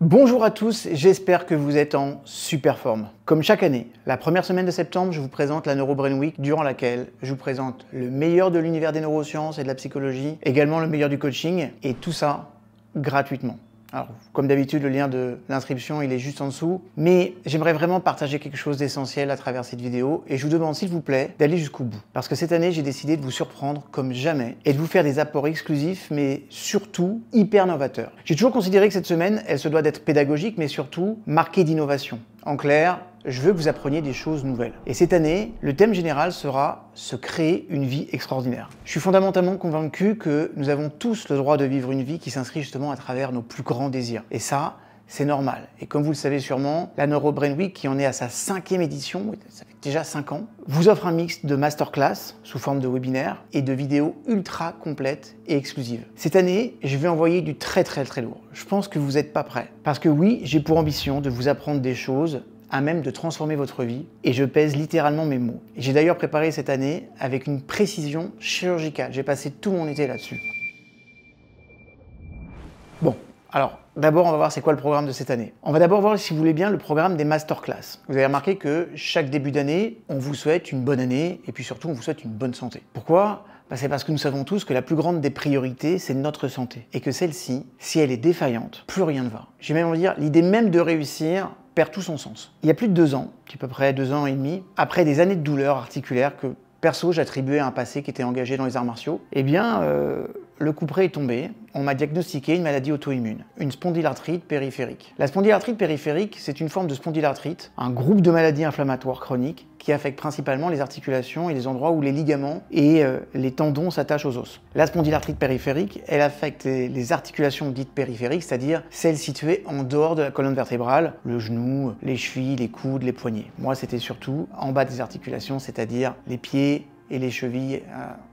Bonjour à tous, j'espère que vous êtes en super forme. Comme chaque année, la première semaine de septembre, je vous présente la NeuroBrain Week, durant laquelle je vous présente le meilleur de l'univers des neurosciences et de la psychologie, également le meilleur du coaching, et tout ça gratuitement. Alors, comme d'habitude, le lien de l'inscription, il est juste en dessous, mais j'aimerais vraiment partager quelque chose d'essentiel à travers cette vidéo, et je vous demande, s'il vous plaît, d'aller jusqu'au bout. Parce que cette année, j'ai décidé de vous surprendre comme jamais, et de vous faire des apports exclusifs, mais surtout hyper novateurs. J'ai toujours considéré que cette semaine, elle se doit d'être pédagogique, mais surtout marquée d'innovation. En clair, je veux que vous appreniez des choses nouvelles. Et cette année, le thème général sera « Se créer une vie extraordinaire ». Je suis fondamentalement convaincu que nous avons tous le droit de vivre une vie qui s'inscrit justement à travers nos plus grands désirs. Et ça, c'est normal. Et comme vous le savez sûrement, la NeuroBrain Week, qui en est à sa 5e édition, ça fait déjà 5 ans, vous offre un mix de masterclass sous forme de webinaire et de vidéos ultra complètes et exclusives. Cette année, je vais envoyer du très lourd. Je pense que vous n'êtes pas prêts. Parce que oui, j'ai pour ambition de vous apprendre des choses à même de transformer votre vie, et je pèse littéralement mes mots. J'ai d'ailleurs préparé cette année avec une précision chirurgicale. J'ai passé tout mon été là-dessus. Bon, alors, d'abord, on va voir c'est quoi le programme de cette année. On va d'abord voir, si vous voulez bien, le programme des masterclass. Vous avez remarqué que chaque début d'année, on vous souhaite une bonne année, et puis surtout, on vous souhaite une bonne santé. Pourquoi ? C'est parce que nous savons tous que la plus grande des priorités, c'est notre santé. Et que celle-ci, si elle est défaillante, plus rien ne va. J'ai même envie de dire, l'idée même de réussir perd tout son sens. Il y a plus de 2 ans, à peu près 2 ans et demi, après des années de douleurs articulaires que perso j'attribuais à un passé qui était engagé dans les arts martiaux, eh bien, le coup près est tombé. On m'a diagnostiqué une maladie auto-immune, une spondylarthrite périphérique. La spondylarthrite périphérique, c'est une forme de spondylarthrite, un groupe de maladies inflammatoires chroniques qui affecte principalement les articulations et les endroits où les ligaments et les tendons s'attachent aux os. La spondylarthrite périphérique, elle affecte les articulations dites périphériques, c'est-à-dire celles situées en dehors de la colonne vertébrale, le genou, les chevilles, les coudes, les poignets. Moi, c'était surtout en bas des articulations, c'est-à-dire les pieds et les chevilles,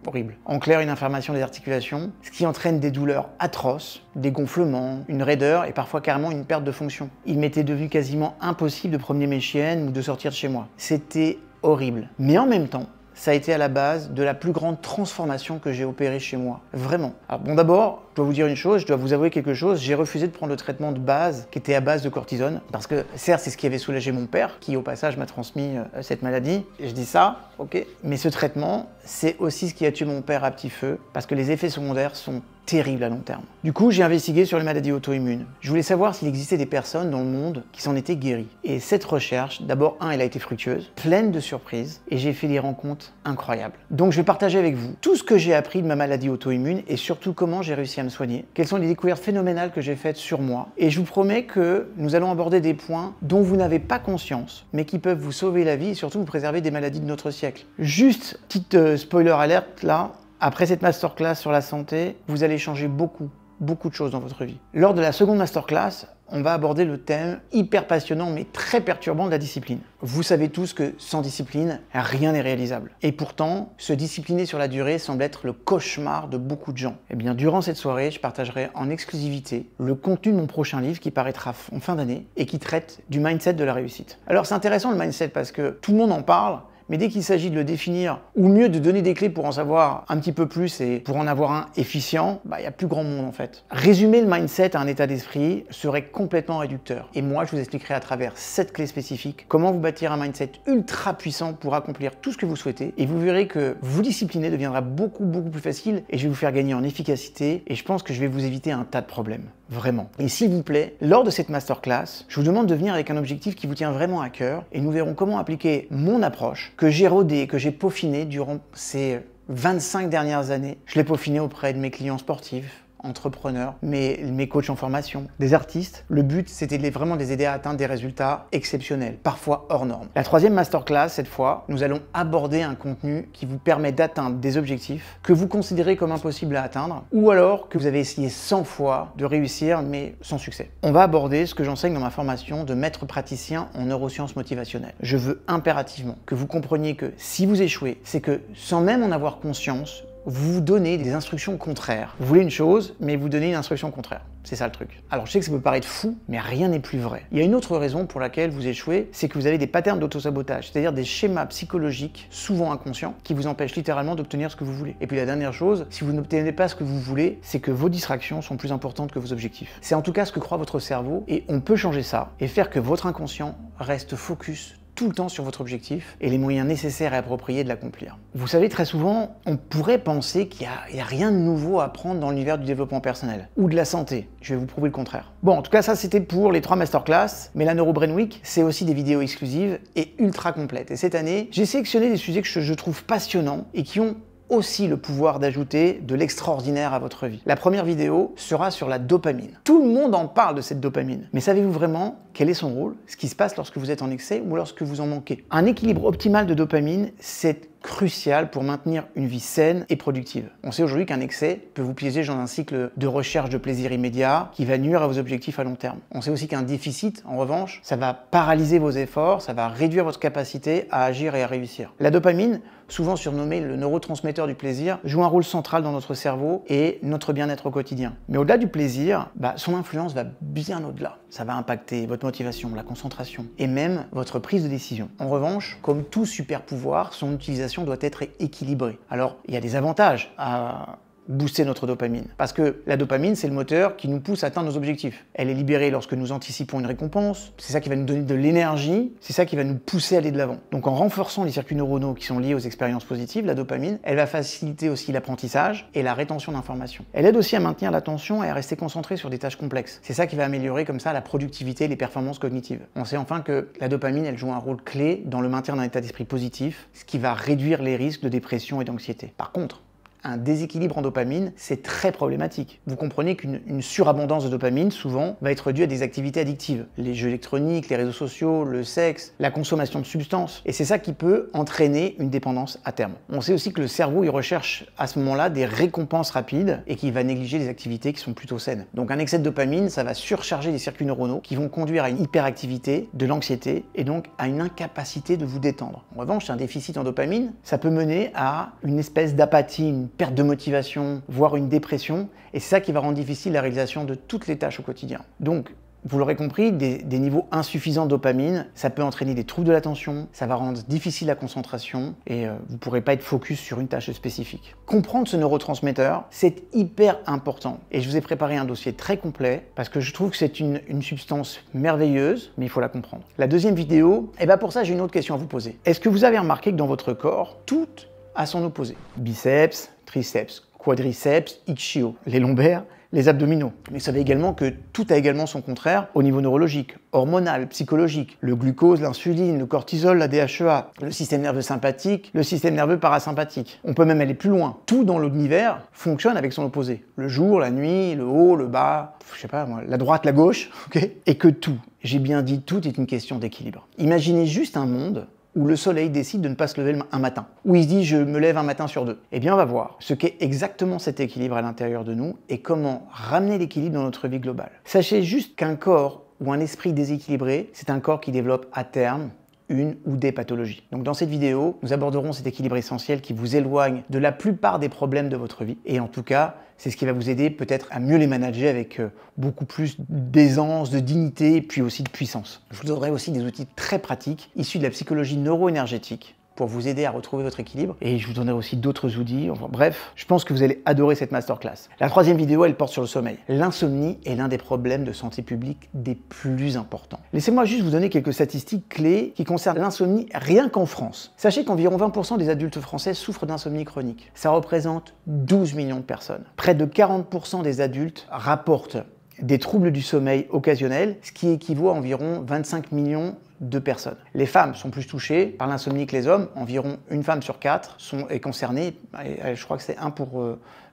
horribles. En clair, une inflammation des articulations, ce qui entraîne des douleurs atroces, des gonflements, une raideur et parfois carrément une perte de fonction. Il m'était devenu quasiment impossible de promener mes chiennes ou de sortir de chez moi. C'était horrible. Mais en même temps, ça a été à la base de la plus grande transformation que j'ai opérée chez moi. Vraiment. Alors bon, d'abord, je dois vous dire une chose, je dois vous avouer quelque chose, j'ai refusé de prendre le traitement de base qui était à base de cortisone, parce que certes, c'est ce qui avait soulagé mon père, qui au passage m'a transmis cette maladie. Et je dis ça, ok, mais ce traitement, c'est aussi ce qui a tué mon père à petit feu, parce que les effets secondaires sont terrible à long terme. Du coup, j'ai investigué sur les maladies auto-immunes. Je voulais savoir s'il existait des personnes dans le monde qui s'en étaient guéries. Et cette recherche, d'abord, elle a été fructueuse, pleine de surprises, et j'ai fait des rencontres incroyables. Donc, je vais partager avec vous tout ce que j'ai appris de ma maladie auto-immune et surtout comment j'ai réussi à me soigner, quelles sont les découvertes phénoménales que j'ai faites sur moi. Et je vous promets que nous allons aborder des points dont vous n'avez pas conscience, mais qui peuvent vous sauver la vie et surtout vous préserver des maladies de notre siècle. Juste, petite spoiler alerte là, après cette masterclass sur la santé, vous allez changer beaucoup de choses dans votre vie. Lors de la seconde masterclass, on va aborder le thème hyper passionnant mais très perturbant de la discipline. Vous savez tous que sans discipline, rien n'est réalisable. Et pourtant, se discipliner sur la durée semble être le cauchemar de beaucoup de gens. Eh bien, durant cette soirée, je partagerai en exclusivité le contenu de mon prochain livre qui paraîtra en fin d'année et qui traite du mindset de la réussite. Alors, c'est intéressant le mindset parce que tout le monde en parle, mais dès qu'il s'agit de le définir, ou mieux de donner des clés pour en savoir un petit peu plus et pour en avoir un efficient, il y a plus grand monde en fait. Résumer le mindset à un état d'esprit serait complètement réducteur. Et moi, je vous expliquerai à travers 7 clés spécifiques comment vous bâtir un mindset ultra puissant pour accomplir tout ce que vous souhaitez. Et vous verrez que vous discipliner deviendra beaucoup plus facile et je vais vous faire gagner en efficacité et je pense que je vais vous éviter un tas de problèmes. Vraiment. Et s'il vous plaît, lors de cette masterclass, je vous demande de venir avec un objectif qui vous tient vraiment à cœur et nous verrons comment appliquer mon approche que j'ai rodée, que j'ai peaufinée durant ces 25 dernières années. Je l'ai peaufinée auprès de mes clients sportifs, entrepreneurs, mes coachs en formation, des artistes. Le but, c'était vraiment de les aider à atteindre des résultats exceptionnels, parfois hors normes. La 3e masterclass, cette fois, nous allons aborder un contenu qui vous permet d'atteindre des objectifs que vous considérez comme impossibles à atteindre, ou alors que vous avez essayé 100 fois de réussir, mais sans succès. On va aborder ce que j'enseigne dans ma formation de maître praticien en neurosciences motivationnelles. Je veux impérativement que vous compreniez que si vous échouez, c'est que sans même en avoir conscience, vous vous donnez des instructions contraires. Vous voulez une chose, mais vous donnez une instruction contraire. C'est ça le truc. Alors je sais que ça peut paraître fou, mais rien n'est plus vrai. Il y a une autre raison pour laquelle vous échouez, c'est que vous avez des patterns d'autosabotage, c'est-à-dire des schémas psychologiques, souvent inconscients, qui vous empêchent littéralement d'obtenir ce que vous voulez. Et puis la dernière chose, si vous n'obtenez pas ce que vous voulez, c'est que vos distractions sont plus importantes que vos objectifs. C'est en tout cas ce que croit votre cerveau, et on peut changer ça, et faire que votre inconscient reste focus tout le temps sur votre objectif et les moyens nécessaires et appropriés de l'accomplir. Vous savez, très souvent, on pourrait penser qu'il n'y a rien de nouveau à apprendre dans l'univers du développement personnel ou de la santé. Je vais vous prouver le contraire. Bon, en tout cas, ça c'était pour les 3 masterclass, mais la NeuroBrain Week, c'est aussi des vidéos exclusives et ultra complètes. Et cette année, j'ai sélectionné des sujets que je trouve passionnants et qui ont aussi le pouvoir d'ajouter de l'extraordinaire à votre vie. La première vidéo sera sur la dopamine. Tout le monde en parle de cette dopamine. Mais savez-vous vraiment quel est son rôle? Ce qui se passe lorsque vous êtes en excès ou lorsque vous en manquez? Un équilibre optimal de dopamine, c'est crucial pour maintenir une vie saine et productive. On sait aujourd'hui qu'un excès peut vous piéger dans un cycle de recherche de plaisir immédiat qui va nuire à vos objectifs à long terme. On sait aussi qu'un déficit, en revanche, ça va paralyser vos efforts, ça va réduire votre capacité à agir et à réussir. La dopamine, souvent surnommée le neurotransmetteur du plaisir, joue un rôle central dans notre cerveau et notre bien-être au quotidien. Mais au-delà du plaisir, son influence va bien au-delà. Ça va impacter votre motivation, la concentration et même votre prise de décision. En revanche, comme tout super pouvoir, son utilisation doit être équilibrée. Alors, il y a des avantages à booster notre dopamine. Parce que la dopamine, c'est le moteur qui nous pousse à atteindre nos objectifs. Elle est libérée lorsque nous anticipons une récompense, c'est ça qui va nous donner de l'énergie, c'est ça qui va nous pousser à aller de l'avant. Donc en renforçant les circuits neuronaux qui sont liés aux expériences positives, la dopamine, elle va faciliter aussi l'apprentissage et la rétention d'informations. Elle aide aussi à maintenir l'attention et à rester concentré sur des tâches complexes. C'est ça qui va améliorer comme ça la productivité et les performances cognitives. On sait enfin que la dopamine, elle joue un rôle clé dans le maintien d'un état d'esprit positif, ce qui va réduire les risques de dépression et d'anxiété. Par contre, un déséquilibre en dopamine, c'est très problématique. Vous comprenez qu'une surabondance de dopamine, souvent, va être due à des activités addictives. Les jeux électroniques, les réseaux sociaux, le sexe, la consommation de substances. Et c'est ça qui peut entraîner une dépendance à terme. On sait aussi que le cerveau, il recherche à ce moment-là des récompenses rapides et qu'il va négliger des activités qui sont plutôt saines. Donc un excès de dopamine, ça va surcharger les circuits neuronaux qui vont conduire à une hyperactivité, de l'anxiété et donc à une incapacité de vous détendre. En revanche, un déficit en dopamine, ça peut mener à une espèce d'apathie, une perte de motivation, voire une dépression, et c'est ça qui va rendre difficile la réalisation de toutes les tâches au quotidien. Donc, vous l'aurez compris, des niveaux insuffisants de dopamine, ça peut entraîner des troubles de l'attention, ça va rendre difficile la concentration et vous ne pourrez pas être focus sur une tâche spécifique. Comprendre ce neurotransmetteur, c'est hyper important. Et je vous ai préparé un dossier très complet parce que je trouve que c'est une substance merveilleuse, mais il faut la comprendre. La deuxième vidéo, pour ça j'ai une autre question à vous poser. Est-ce que vous avez remarqué que dans votre corps, tout a son opposé? Biceps, triceps, quadriceps, ischio, les lombaires, les abdominaux. Mais vous savez également que tout a également son contraire au niveau neurologique, hormonal, psychologique. Le glucose, l'insuline, le cortisol, la DHEA, le système nerveux sympathique, le système nerveux parasympathique. On peut même aller plus loin. Tout dans l'univers fonctionne avec son opposé. Le jour, la nuit, le haut, le bas, je sais pas moi, la droite, la gauche, ok? Et que tout, j'ai bien dit, tout est une question d'équilibre. Imaginez juste un monde où le soleil décide de ne pas se lever un matin, où il se dit « je me lève un matin sur deux ». Eh bien, on va voir ce qu'est exactement cet équilibre à l'intérieur de nous et comment ramener l'équilibre dans notre vie globale. Sachez juste qu'un corps ou un esprit déséquilibré, c'est un corps qui développe à terme une ou des pathologies. Donc dans cette vidéo, nous aborderons cet équilibre essentiel qui vous éloigne de la plupart des problèmes de votre vie. Et en tout cas, c'est ce qui va vous aider peut-être à mieux les manager avec beaucoup plus d'aisance, de dignité et puis aussi de puissance. Je vous donnerai aussi des outils très pratiques issus de la psychologie neuroénergétique pour vous aider à retrouver votre équilibre. Et je vous donnerai aussi d'autres outils. Enfin, bref, je pense que vous allez adorer cette masterclass. La troisième vidéo, elle porte sur le sommeil. L'insomnie est l'un des problèmes de santé publique des plus importants. Laissez-moi juste vous donner quelques statistiques clés qui concernent l'insomnie rien qu'en France. Sachez qu'environ 20% des adultes français souffrent d'insomnie chronique. Ça représente 12 millions de personnes. Près de 40% des adultes rapportent des troubles du sommeil occasionnels, ce qui équivaut à environ 25 millions de personnes. Les femmes sont plus touchées par l'insomnie que les hommes. Environ une femme sur quatre est concernée. Et je crois que c'est 1 pour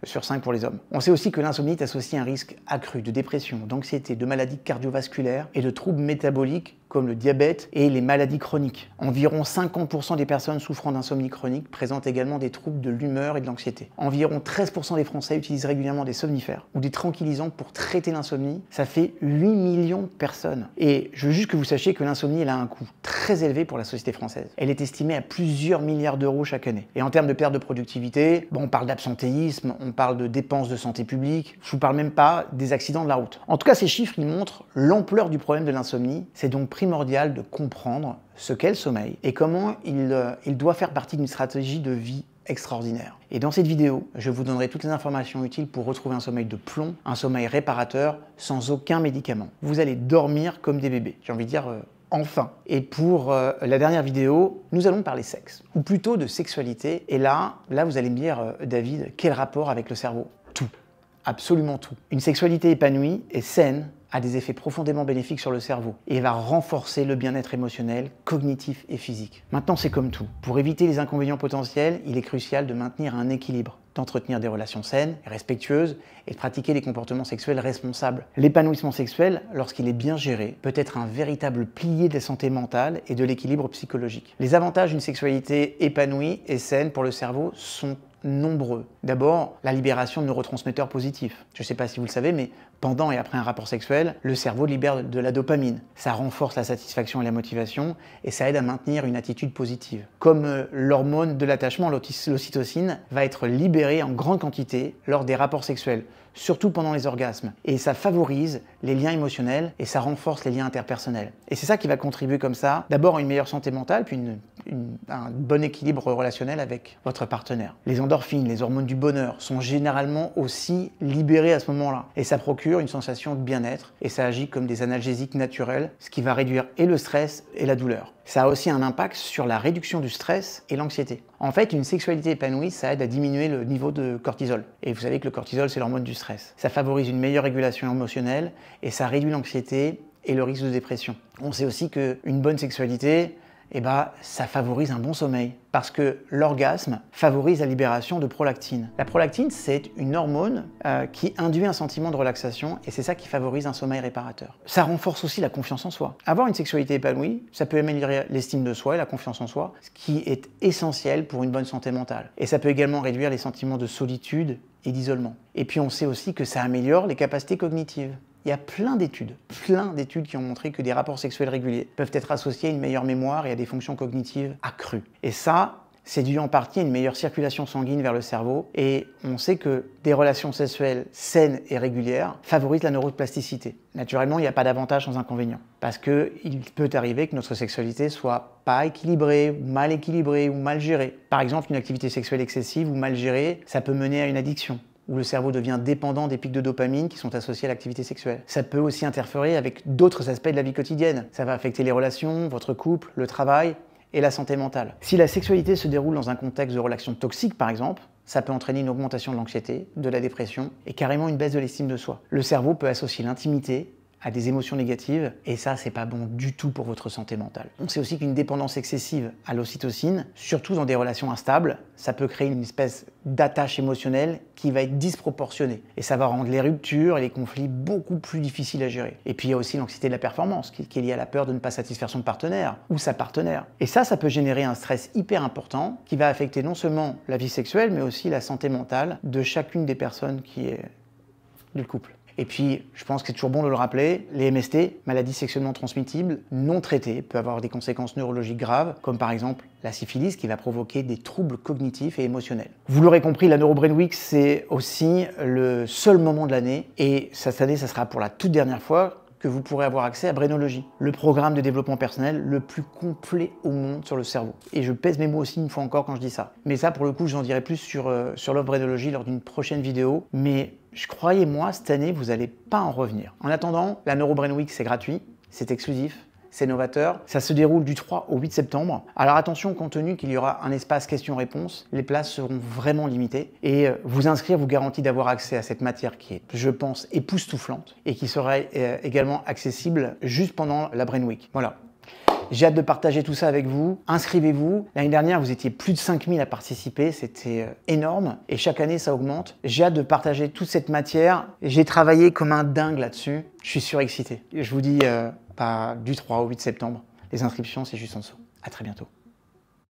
sur 5 pour les hommes. On sait aussi que l'insomnie est associée à un risque accru de dépression, d'anxiété, de maladies cardiovasculaires et de troubles métaboliques comme le diabète et les maladies chroniques. Environ 50% des personnes souffrant d'insomnie chronique présentent également des troubles de l'humeur et de l'anxiété. Environ 13% des Français utilisent régulièrement des somnifères ou des tranquillisants pour traiter l'insomnie. Ça fait 8 millions de personnes. Et je veux juste que vous sachiez que l'insomnie, elle a un coût très élevé pour la société française. Elle est estimée à plusieurs milliards d'euros chaque année. Et en termes de perte de productivité, on parle d'absentéisme, on parle de dépenses de santé publique, je vous parle même pas des accidents de la route. En tout cas, ces chiffres, ils montrent l'ampleur du problème de l'insomnie. C'est donc primordial de comprendre ce qu'est le sommeil et comment il doit faire partie d'une stratégie de vie extraordinaire. Et dans cette vidéo, je vous donnerai toutes les informations utiles pour retrouver un sommeil de plomb, un sommeil réparateur, sans aucun médicament. Vous allez dormir comme des bébés. J'ai envie de dire enfin. Et pour la dernière vidéo, nous allons parler sexe, ou plutôt de sexualité. Et là vous allez me dire, David, quel rapport avec le cerveau? Tout. Absolument tout. Une sexualité épanouie et saine a des effets profondément bénéfiques sur le cerveau et va renforcer le bien-être émotionnel, cognitif et physique. Maintenant, c'est comme tout. Pour éviter les inconvénients potentiels, il est crucial de maintenir un équilibre, d'entretenir des relations saines et respectueuses et de pratiquer des comportements sexuels responsables. L'épanouissement sexuel, lorsqu'il est bien géré, peut être un véritable pilier de la santé mentale et de l'équilibre psychologique. Les avantages d'une sexualité épanouie et saine pour le cerveau sont nombreux. D'abord, la libération de neurotransmetteurs positifs. Je ne sais pas si vous le savez, mais pendant et après un rapport sexuel, le cerveau libère de la dopamine. Ça renforce la satisfaction et la motivation et ça aide à maintenir une attitude positive. Comme l'hormone de l'attachement, l'ocytocine, va être libérée en grande quantité lors des rapports sexuels, surtout pendant les orgasmes. Et ça favorise les liens émotionnels et ça renforce les liens interpersonnels. Et c'est ça qui va contribuer comme ça, d'abord à une meilleure santé mentale, puis un bon équilibre relationnel avec votre partenaire. Les endorphines, les hormones du bonheur, sont généralement aussi libérées à ce moment-là. Et ça procure une sensation de bien-être et ça agit comme des analgésiques naturels, ce qui va réduire et le stress et la douleur. Ça a aussi un impact sur la réduction du stress et l'anxiété. En fait, une sexualité épanouie, ça aide à diminuer le niveau de cortisol. Et vous savez que le cortisol, c'est l'hormone du stress. Ça favorise une meilleure régulation émotionnelle et ça réduit l'anxiété et le risque de dépression. On sait aussi qu'une bonne sexualité, ça favorise un bon sommeil parce que l'orgasme favorise la libération de prolactine. La prolactine, c'est une hormone qui induit un sentiment de relaxation et c'est ça qui favorise un sommeil réparateur. Ça renforce aussi la confiance en soi. Avoir une sexualité épanouie, ça peut améliorer l'estime de soi et la confiance en soi, ce qui est essentiel pour une bonne santé mentale. Et ça peut également réduire les sentiments de solitude et d'isolement. Et puis on sait aussi que ça améliore les capacités cognitives. Il y a plein d'études qui ont montré que des rapports sexuels réguliers peuvent être associés à une meilleure mémoire et à des fonctions cognitives accrues. Et ça, c'est dû en partie à une meilleure circulation sanguine vers le cerveau. Et on sait que des relations sexuelles saines et régulières favorisent la neuroplasticité. Naturellement, il n'y a pas d'avantage sans inconvénient. Parce qu'il peut arriver que notre sexualité soit pas équilibrée, ou mal gérée. Par exemple, une activité sexuelle excessive ou mal gérée, ça peut mener à une addiction, où le cerveau devient dépendant des pics de dopamine qui sont associés à l'activité sexuelle. Ça peut aussi interférer avec d'autres aspects de la vie quotidienne. Ça va affecter les relations, votre couple, le travail et la santé mentale. Si la sexualité se déroule dans un contexte de relation toxique, par exemple, ça peut entraîner une augmentation de l'anxiété, de la dépression et carrément une baisse de l'estime de soi. Le cerveau peut associer l'intimité à des émotions négatives et ça, c'est pas bon du tout pour votre santé mentale. On sait aussi qu'une dépendance excessive à l'ocytocine, surtout dans des relations instables, ça peut créer une espèce d'attache émotionnelle qui va être disproportionnée et ça va rendre les ruptures et les conflits beaucoup plus difficiles à gérer. Et puis il y a aussi l'anxiété de la performance qui est liée à la peur de ne pas satisfaire son partenaire ou sa partenaire. Et ça peut générer un stress hyper important qui va affecter non seulement la vie sexuelle mais aussi la santé mentale de chacune des personnes qui est du couple. Et puis, je pense que c'est toujours bon de le rappeler, les MST, maladies sexuellement transmissibles, non traitées, peuvent avoir des conséquences neurologiques graves, comme par exemple la syphilis qui va provoquer des troubles cognitifs et émotionnels. Vous l'aurez compris, la Neurobrain Week, c'est aussi le seul moment de l'année, et cette année, ça sera pour la toute dernière fois que vous pourrez avoir accès à Brainologie, le programme de développement personnel le plus complet au monde sur le cerveau. Et je pèse mes mots aussi une fois encore quand je dis ça. Mais ça, pour le coup, j'en dirai plus sur l'offre Brainologie lors d'une prochaine vidéo. Mais croyez-moi, cette année, vous n'allez pas en revenir. En attendant, la Neurobrain Week, c'est gratuit, c'est exclusif, c'est novateur. Ça se déroule du 3 au 8 septembre. Alors attention, compte tenu qu'il y aura un espace questions-réponses, les places seront vraiment limitées. Et vous inscrire vous garantit d'avoir accès à cette matière qui est, je pense, époustouflante et qui sera également accessible juste pendant la Brain Week. Voilà. J'ai hâte de partager tout ça avec vous. Inscrivez-vous. L'année dernière, vous étiez plus de 5000 à participer. C'était énorme. Et chaque année, ça augmente. J'ai hâte de partager toute cette matière. J'ai travaillé comme un dingue là-dessus. Je suis surexcité. Je vous dis du 3 au 8 septembre. Les inscriptions, c'est juste en dessous. À très bientôt.